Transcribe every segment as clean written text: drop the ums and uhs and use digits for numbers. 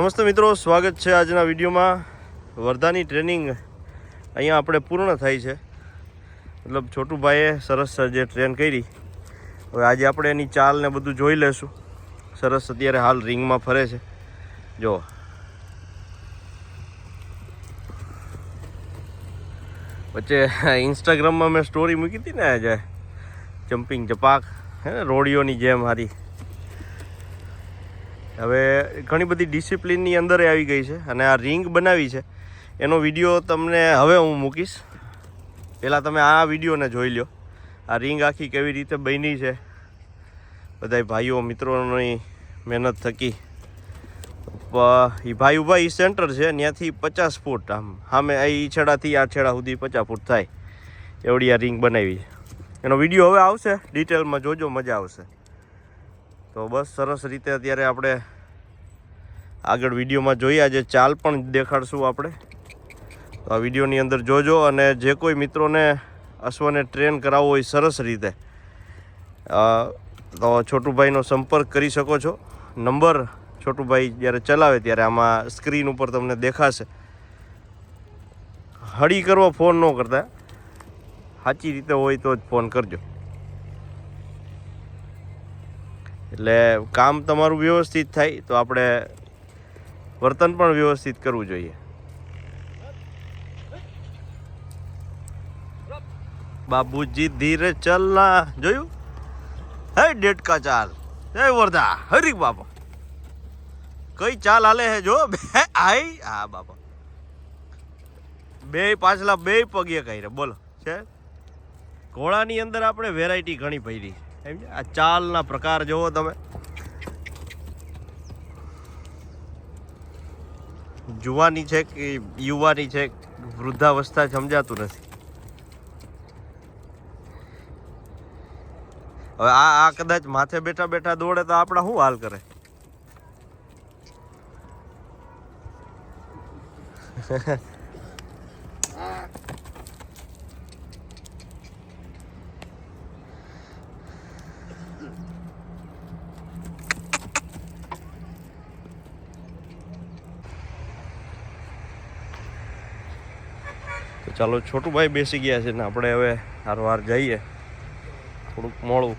નમસ્તે મિત્રો, સ્વાગત છે આજના વિડીયોમાં. વર્ધાની ટ્રેનિંગ અહીંયા આપણે પૂર્ણ થાય છે. મતલબ છોટુભાઈએ સરસ જે ટ્રેન કરી, હવે આજે આપણે એની ચાલ ને બધું જોઈ લેશું. સરસ અત્યારે હાલ રિંગમાં ફરે છે. જો વચ્ચે ઇન્સ્ટાગ્રામમાં મેં સ્ટોરી મૂકી હતી ને, જે જમ્પિંગ જપાક હે ને, રોડિયોની જેમ હારી. હવે ઘણી બધી ડિસિપ્લિનની અંદર આવી ગઈ છે અને આ રિંગ બનાવી છે એનો વિડીયો તમને હવે હું મૂકીશ. પહેલાં તમે આ વિડીયોને જોઈ લો, આ રિંગ આખી કેવી રીતે બની છે. બધા ભાઈઓ મિત્રોની મહેનત થકી એ ભાઈ ઊભા એ સેન્ટર છે, ત્યાંથી 50 ફૂટ આમ સામે એ છેડાથી આ છેડા સુધી 50 ફૂટ થાય એવડી આ રિંગ બનાવી છે. એનો વિડીયો હવે આવશે, ડિટેલમાં જોજો, મજા આવશે. તો બસ સરસ રીતે અત્યારે આપણે આગળ વિડીયોમાં જોઈએ. આજે ચાલ પણ દેખાડશું આપણે, તો આ વિડીયોની અંદર જોજો. અને જે કોઈ મિત્રોને અશ્વને ટ્રેન કરાવવો હોય સરસ રીતે, તો છોટુભાઈનો સંપર્ક કરી શકો છો. નંબર છોટુભાઈ જ્યારે ચલાવે ત્યારે આમાં સ્ક્રીન ઉપર તમને દેખાશે. હળી કરવો ફોન ન કરતા, સાચી રીતે હોય તો જ ફોન કરજો, એટલે કામ તમારું વ્યવસ્થિત થાય. તો આપણે વર્તન પણ વ્યવસ્થિત કરવું જોઈએ. બાબુજી ધીરે ચલના, જોયું? હે ડેટકા ચાલ, જય વર્ધા, હરી બાપા કઈ ચાલ હાલે હે જો. આઈ હા બાપા, બે પાછલા બે પગે કઈ રે બોલો છે. ઘોડાની અંદર આપણે વેરાયટી ઘણી પડી છે. આ ચાલના પ્રકાર જોવો તમે. જુવાની છે કે યુવાની છે, વૃદ્ધાવસ્થા સમજાતું નથી. હવે આ કદાચ માથે બેઠા બેઠા દોડે તો આપણા શું હાલ કરે. તો ચાલો, છોટુભાઈ બેસી ગયા છે ને આપણે હવે હારવાર જઈએ. થોડુંક મોડું.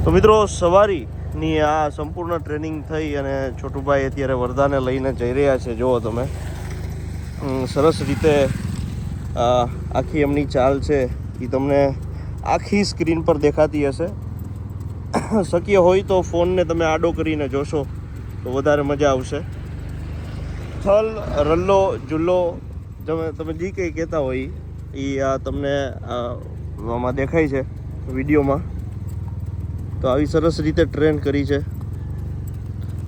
તો મિત્રો, સવારીની આ સંપૂર્ણ ટ્રેનિંગ થઈ અને છોટુભાઈ અત્યારે વર્ધાને લઈને જઈ રહ્યા છે. જુઓ તમે, સરસ રીતે આખી એમની ચાલ છે એ તમને આખી સ્ક્રીન પર દેખાતી હશે. શક્ય હોય તો ફોનને તમે આડો કરીને જોશો તો વધારે મજા આવશે. થલ, રલ્લો, જુલ્લો, તમે જે કંઈ કહેતા હોય એ આ તમને આમાં દેખાય છે વિડીયોમાં. તો આવી સરસ રીતે ટ્રેન કરી છે.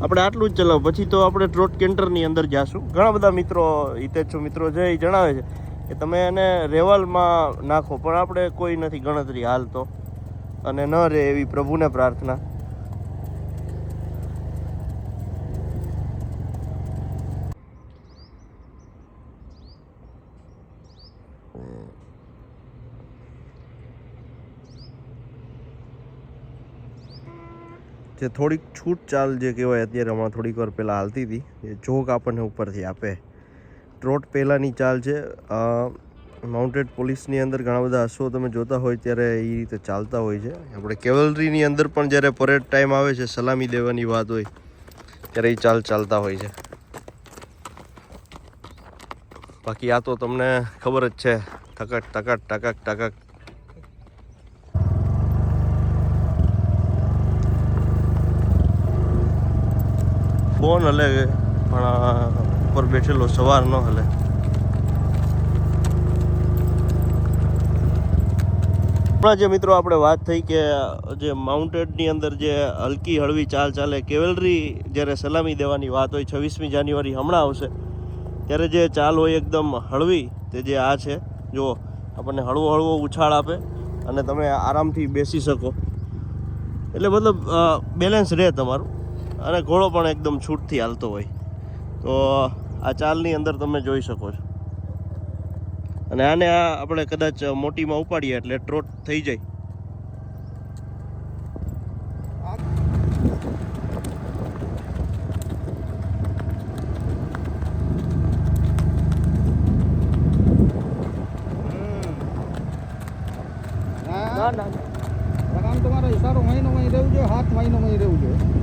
આપણે આટલું જ ચલાવ, પછી તો આપણે ટ્રોટ કેન્ટરની અંદર જાશું. ઘણા બધા મિત્રો, હિતેચ્છુ મિત્રો છે, એ જણાવે છે કે તમે એને રેવલમાં નાખો, પણ આપણે કોઈ નથી ગણતરી હાલ તો, અને ન રહે એવી પ્રભુને પ્રાર્થના. જે થોડીક છૂટ ચાલ જે કહેવાય, અત્યારે હમણાં થોડીક વાર પહેલાં હાલતી હતી, એ જોક આપણને ઉપરથી આપે. ટ્રોટ પહેલાંની ચાલ છે. માઉન્ટેડ પોલીસની અંદર ઘણા બધા અશ્વો તમે જોતા હોય ત્યારે એ રીતે ચાલતા હોય છે. આપણે કેવલરીની અંદર પણ જ્યારે પરેડ ટાઈમ આવે છે, સલામી દેવાની વાત હોય, ત્યારે એ ચાલ ચાલતા હોય છે. બાકી આ તો તમને ખબર જ છે, ટકક ટકક ટકક ટકક. ફોન હલે પણ ઉપર બેઠેલો સવાર ન હલે. હમણાં જે મિત્રો આપણે વાત થઈ કે જે માઉન્ટેડની અંદર જે હલકી હળવી ચાલ ચાલે, કેવલરી જ્યારે સલામી દેવાની વાત હોય, 26મી જાન્યુઆરી હમણાં આવશે, ત્યારે જે ચાલ હોય એકદમ હળવી, તે જે આ છે, જો આપણને હળવો હળવો ઉછાળ આપે અને તમે આરામથી બેસી શકો. એટલે મતલબ બેલેન્સ રહે તમારું, અને ઘોડો પણ એકદમ છૂટથી હાલતો હોય. તો આ ચાલની અંદર તમે જોઈ શકો છો. અને આને આપણે કદાચ મોટીમાં ઉપાડીએ એટલે ટ્રોટ થઈ જાય. લગામ તમારે ઈશારો મહિનો વહી રહેવું જોઈએ, હાથ મહિનો વહી રહેવું જોઈએ.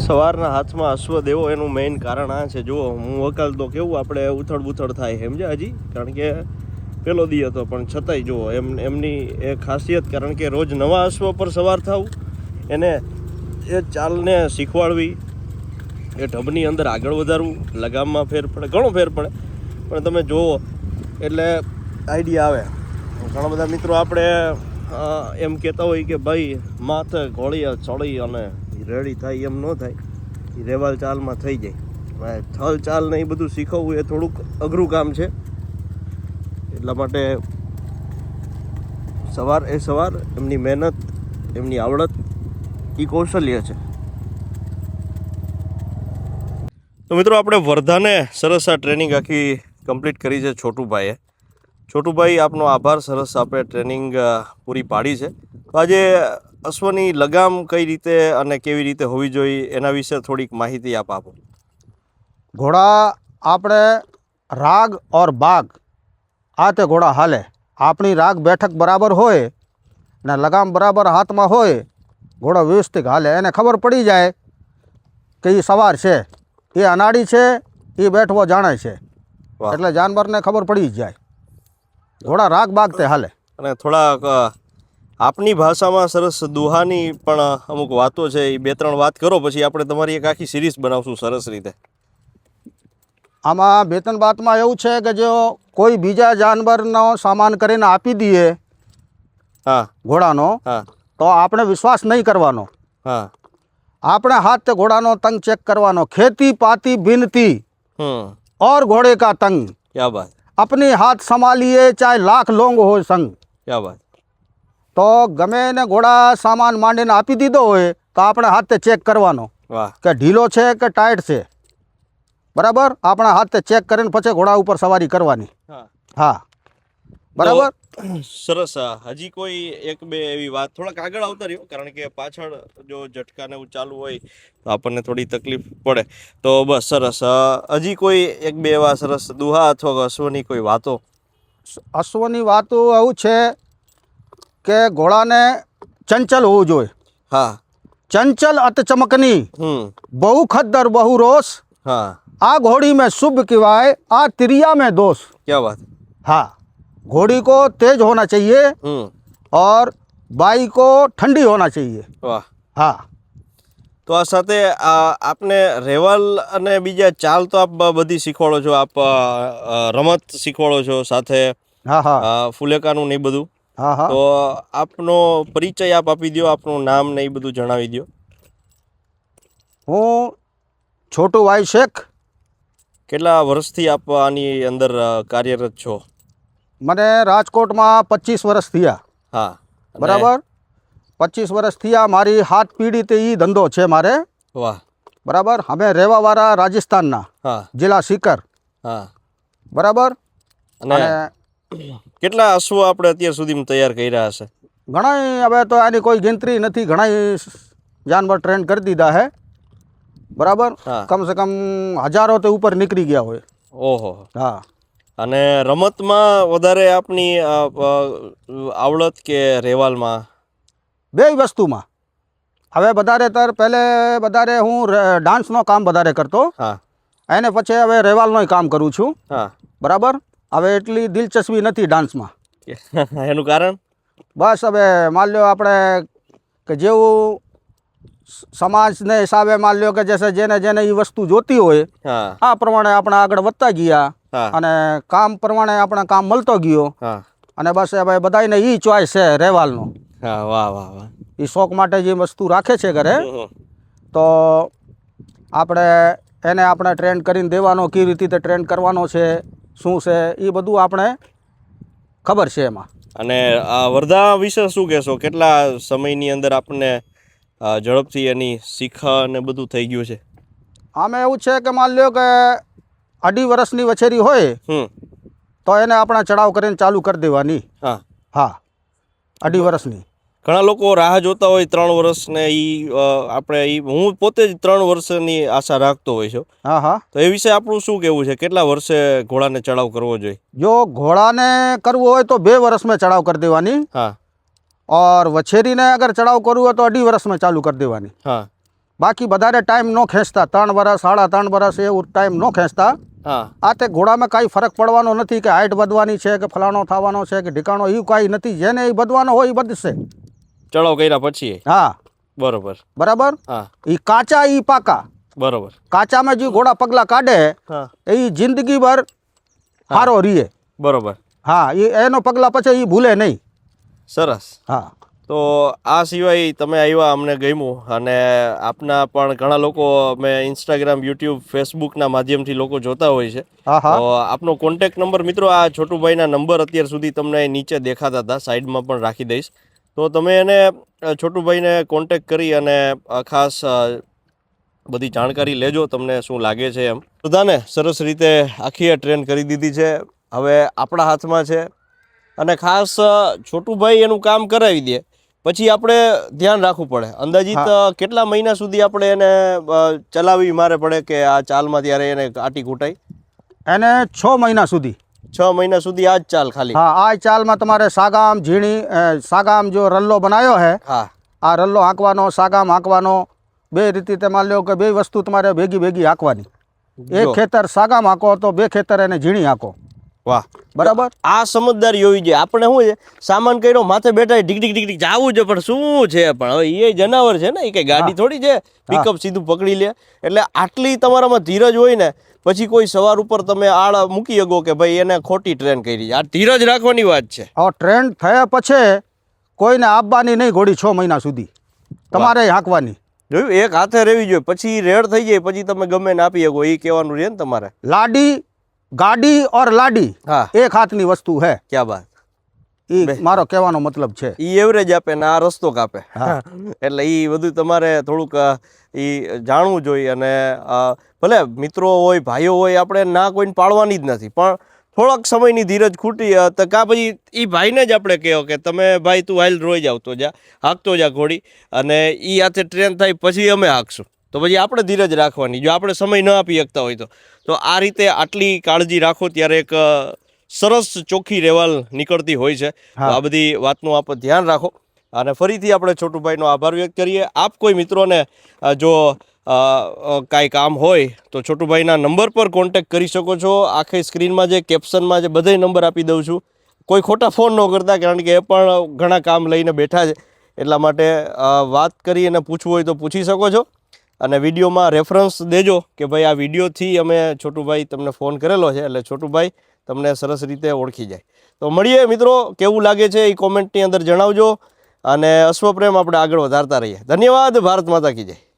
સવારના હાથમાં અશ્વ દેવો એનું મેઇન કારણ આ છે. જુઓ હું વકાલ તો કેવું આપણે ઉથળ બુથળ થાય સમજે હજી, કારણ કે પેલો દી હતો પણ છતાંય જુઓ એમની એ ખાસિયત, કારણ કે રોજ નવા અશ્વ પર સવાર થવું, એને એ ચાલને શીખવાડવી, એ ઢબની અંદર આગળ વધારવું, લગામમાં ફેર પડે, ઘણો ફેર પડે, પણ તમે જુઓ એટલે આઈડિયા આવે. ઘણા બધા મિત્રો આપણે એમ કહેતા હોય કે ભાઈ માથે ઘોળી ચડી અને રેડી થાય, એમ ન થાય. એ રેવાલ ચાલમાં થઈ જાય. થલ ચાલ ને એ બધું શીખવવું એ થોડુંક અઘરું કામ છે. એટલા માટે સવાર એમની મહેનત, એમની આવડત, એ કૌશલ્ય છે. તો મિત્રો આપણે વર્ધાને સરસ આ ટ્રેનિંગ આખી કમ્પ્લીટ કરી છે છોટુભાઈએ. છોટુભાઈ આપનો આભાર, સરસ આપણે ટ્રેનિંગ પૂરી પાડી છે. તો આજે અશ્વની લગામ કઈ રીતે અને કેવી રીતે હોવી જોઈએ એના વિશે થોડીક માહિતી આપો. ઘોડા આપણે રાગ ઓર બાગ આ તે ઘોડા હાલે. આપણી રાગ બેઠક બરાબર હોય ને લગામ બરાબર હાથમાં હોય, ઘોડો વ્યવસ્થિત હાલે. એને ખબર પડી જાય કે એ સવાર છે, એ અનાડી છે, એ બેઠવો જાણે છે, એટલે જાનવરને ખબર પડી જ જાય. ઘોડા રાગ બાગ તે હાલે. અને થોડાક આપની ભાષામાં સરસ દુહાની પણ અમુક વાતો છે, એ 2-3 વાત કરો, પછી આપણે તમારી એક આખી સિરીઝ બનાવશું સરસ રીતે. આમાં 2-3 વાતમાં એવું છે કે જો કોઈ બીજા જાનવરનો સામાન કરીને આપી દઈએ ઘોડાનો, તો આપણે વિશ્વાસ નહીં કરવાનો. આપણે હાથ તે ઘોડાનો તંગ ચેક કરવાનો. ખેતી પાતી ભિનતી और घोड़े का तंग, क्या बात, अपने हाथ संभालिए चाहे लाख लोंग हो संग. क्या बात. તો ગમે એને ઘોડા સામાન માંડીને આપી દીધો હોય તો આપણે હાથે ચેક કરવાનો કે ઢીલો છે કે ટાઈટ છે. બરાબર, આપણે હાથે ચેક કરીને પછી ઘોડા ઉપર સવારી કરવાની. હા બરાબર, સરસ. હજી કોઈ 1-2 એવી વાત, થોડાક આગળ આવતા રહ્યો, કારણ કે પાછળ જો ઝટકા ને એવું ચાલુ હોય તો આપણને થોડી તકલીફ પડે. તો બસ સરસ. હજી કોઈ 1-2 એવા સરસ દુહા અથવા અશ્વની કોઈ વાતો? અશ્વની વાતો એવું છે કે ઘોડાને ચંચલ હોવું જોઈએ. હા, ચંચલ અત ચમકની, બહુ ખદ્દર બહુ રોષ, આ घोड़ी में शुभ किवाए आ तिरिया में दोष. क्या बात. हाँ, घोड़ी को तेज होना चाहिए और बाई को ठंडी होना चाहिए. वाह. हाँ, તો આ સાથે આપને રેવાલ અને બીજા ચાલ તો આપ બધી શીખવાડો છો, આપ રમત શીખવાડો છો સાથે. હા હા, ફુલેકાનું ને બધું. હા હા તો આપનો પરિચય આપ આપી દો, આપનું નામ ને એ બધું જણાવી દો. હું છોટુભાઈ શેખ. કેટલા વર્ષથી આપ આની અંદર કાર્યરત છો? મને રાજકોટમાં 25 વર્ષ થયા. હા. અને બરાબર, 25 વર્ષ થયા. મારી 7 પેઢી તે એ ધંધો છે મારે. વાહ. બરાબર, અમે રહેવાવાળા રાજસ્થાનના, હા જિલ્લા સીકર. હા. બરાબર. અને અને કેટલા અશ્વો આપણે અત્યાર સુધીમાં તૈયાર કર્યા હશે? ઘણા હવે તો આની કોઈ ગણતરી નથી. ઘણા જાનવર ટ્રેન કરી દીધા હે. બરાબર, હા. કમસે કમ હજારો તે ઉપર નીકળી ગયા હોય. ઓહો. હા. અને રમતમાં વધારે આપની આવડત કે રહેવાલમાં? બે વસ્તુમાં. હવે વધારે હું ડાન્સનો કામ વધારે કરતો. હા. એને પછી હવે રહેવાલનું કામ કરું છું. હા. બરાબર. હવે એટલી દિલચસ્પી નથી ડાન્સમાં. એનું કારણ? બસ હવે માન લ્યો આપણે કે જેવું સમાજને હિસાબે માન લ્યો કે જેને એ વસ્તુ જોતી હોય હા. આ પ્રમાણે આપણે આગળ વધતા ગયા. હા. અને કામ પ્રમાણે આપણે કામ મળતો ગયો. હા. અને બસ હવે બધાને એ ચોઈસ છે રહેવાલનો. હા. વાહ વાહ વાહ. એ શોખ માટે જે વસ્તુ રાખે છે ઘરે, તો આપણે ટ્રેન કરીને દેવાનો, કેવી રીતે ટ્રેન કરવાનો છે, શું છે એ બધું આપણે ખબર છે એમાં. અને આ વર્ધા વિશે શું કહેશો? કેટલા સમયની અંદર આપણને ઝડપથી એની શીખ ને બધું થઈ ગયું છે? આમે એવું છે કે માન લ્યો કે 2.5 વર્ષની વછેરી હોય તો એને આપણે ચડાવ કરીને ચાલુ કરી દેવાની. હા. હા, 2.5 વર્ષની. ઘણા લોકો રાહ જોતા હોય 3 વર્ષને. હું પોતે જ 3 વર્ષની આશા રાખતો હોય છું. હા હા. તો એ વિશે આપણું શું કહેવું છે? કેટલા વર્ષે ઘોડાને ચડાવ કરવો જોઈએ? જો ઘોડાને કરવું હોય તો 2 વર્ષ में चढ़ाव कर देवानी. હા. और वछेरी ने अगर चढ़ाव करવું હોય તો 2.5 વર્ષ में चालू कर देवानी. હા. बाकी વધારે ટાઈમ ન ખેંચતા. 3 વર્ષ 3.5 વર્ષ એવું ટાઈમ ન ખેંચતા. હા. આ તે ઘોડામાં કાંઈ ફરક પડવાનો નથી કે હાઈટ વધવાની છે કે ફલાણો થવાનો છે કે ઢીકાણો, એવું કાંઈ નથી. જેને એ વધવાનો હોય એ વધશે. ચડાવ કર્યા પછી? હા. બરોબર. બરાબર. હા. એ કાચા એ પાકા. બરોબર. કાચામાં જે ઘોડા પગલા કાઢે હા. એ જિંદગીભર હારો રીએ. બરોબર. હા, એનો પગલા પછી એ ભૂલે નહીં. સરસ. હા. તો આ સિવાય તમે આવ્યા, અમને ગમ્યું. અને આપના પણ ઘણા લોકો મેં ઇન્સ્ટાગ્રામ, યુટ્યુબ, ફેસબુકના માધ્યમથી લોકો જોતા હોય છે. હા હા. તો આપનો કોન્ટેક્ટ નંબર મિત્રો, આ છોટુભાઈના નંબર અત્યાર સુધી તમને નીચે દેખાતા હતા, સાઈડમાં પણ રાખી દઈશ. તો તમે એને છોટુભાઈને કોન્ટેક્ટ કરી અને ખાસ બધી જાણકારી લેજો, તમને શું લાગે છે એમ. બધાને સરસ રીતે આખી ટ્રેન કરી દીધી છે. હવે આપણા હાથમાં છે. અને ખાસ છોટુભાઈ એનું કામ કરાવી દે પછી આપણે ધ્યાન રાખવું પડે. અંદાજિત કેટલા મહિના સુધી આપણે એને ચલાવી મારે પડે કે આ ચાલમાં ત્યારે એને આટી કૂટાય? એને 6 મહિના સુધી. 6 મહિના સુધી આ જ ચાલ ખાલી? હા, આ ચાલમાં તમારે સાગામ સાગામ જો રલ્લો બનાવ્યો હે, હા. આ રલ્લો હાંકવાનો, સાગામ હાંકવાનો. 2 રીતે તમારે લ્યો કે 2 વસ્તુ તમારે ભેગી હાંકવાની. એક ખેતર સાગામ હાંકો તો 2 ખેતર એને ઝીણી હાંકો. વાહ. બરાબર. આ સમજદારી હોવી જોઈએ. આપણે શું છે, સામાન કર્યો, માથે બેઠા ઢીક ઢીક જાવું છે, પણ શું છે, પણ હવે એ જનાવર છે ને, એ કઈ ગાડી થોડી છે પિકઅપ સીધું પકડી લે. એટલે આટલી તમારામાં ધીરજ હોય ને પછી કોઈ સવાર ઉપર તમે આળ મૂકી શકો કે ભાઈ એને ખોટી ટ્રેન કરી. આ ધીરજ રાખવાની વાત છે. હવે ટ્રેન થયા પછી કોઈને આપવાની નહીં ઘોડી 6 મહિના સુધી. તમારે હાંકવાની. જોયું, એક હાથે રહેવી જોઈએ. પછી રેડ થઈ જાય પછી તમે ગમે ને આપી શકો, એ કહેવાનું રહે ને તમારે. ગાડી ઓર લાડી હા, એક હાથની વસ્તુ હે. ક્યાં વાત. એ મારો કહેવાનો મતલબ છે. એ એવરેજ આપે ને આ રસ્તો કાપે. હા. એટલે એ બધું તમારે થોડુંક એ જાણવું જોઈએ. અને ભલે મિત્રો હોય, ભાઈઓ હોય, આપણે ના કોઈને પાડવાની જ નથી, પણ થોડોક સમયની ધીરજ ખૂટી તો કાં પછી એ ભાઈને જ આપણે કહો કે તમે ભાઈ તું હાલ રોઈ જાવ તો જા, હાંકતો જા ઘોડી, અને એ હાથે ટ્રેન થાય પછી અમે હાંકશું. તો પછી આપણે ધીરજ રાખવાની, જો આપણે સમય ન આપી શકતા હોય તો આ રીતે આટલી કાળજી રાખો ત્યારે એક સરસ ચોખ્ખી રહેવાલ નીકળતી હોય છે. તો આ બધી વાતનું આપ ધ્યાન રાખો. અને ફરીથી આપણે છોટુભાઈનો આભાર વ્યક્ત કરીએ. આપ કોઈ મિત્રોને જો કાંઈ કામ હોય તો છોટુભાઈના નંબર પર કોન્ટેક્ટ કરી શકો છો. આખી સ્ક્રીનમાં જે કેપ્શનમાં જે બધે નંબર આપી દઉં છું. કોઈ ખોટા ફોન ન કરતા, કારણ કે એ પણ ઘણા કામ લઈને બેઠા છે. એટલા માટે વાત કરી અને પૂછવું હોય તો પૂછી શકો છો. અને વિડીયોમાં રેફરન્સ દેજો કે ભાઈ આ વિડીયોથી અમે છોટુભાઈ તમને ફોન કરેલો છે. એટલે છોટુભાઈ તમને સરસ રીતે ઓળખી જાય. તો મળીએ મિત્રો, કેવું લાગે છે એ કોમેન્ટની અંદર જણાવજો અને અશ્વપ્રેમ આપણે આગળ વધારતા રહીએ. ધન્યવાદ. ભારત માતા કી જય.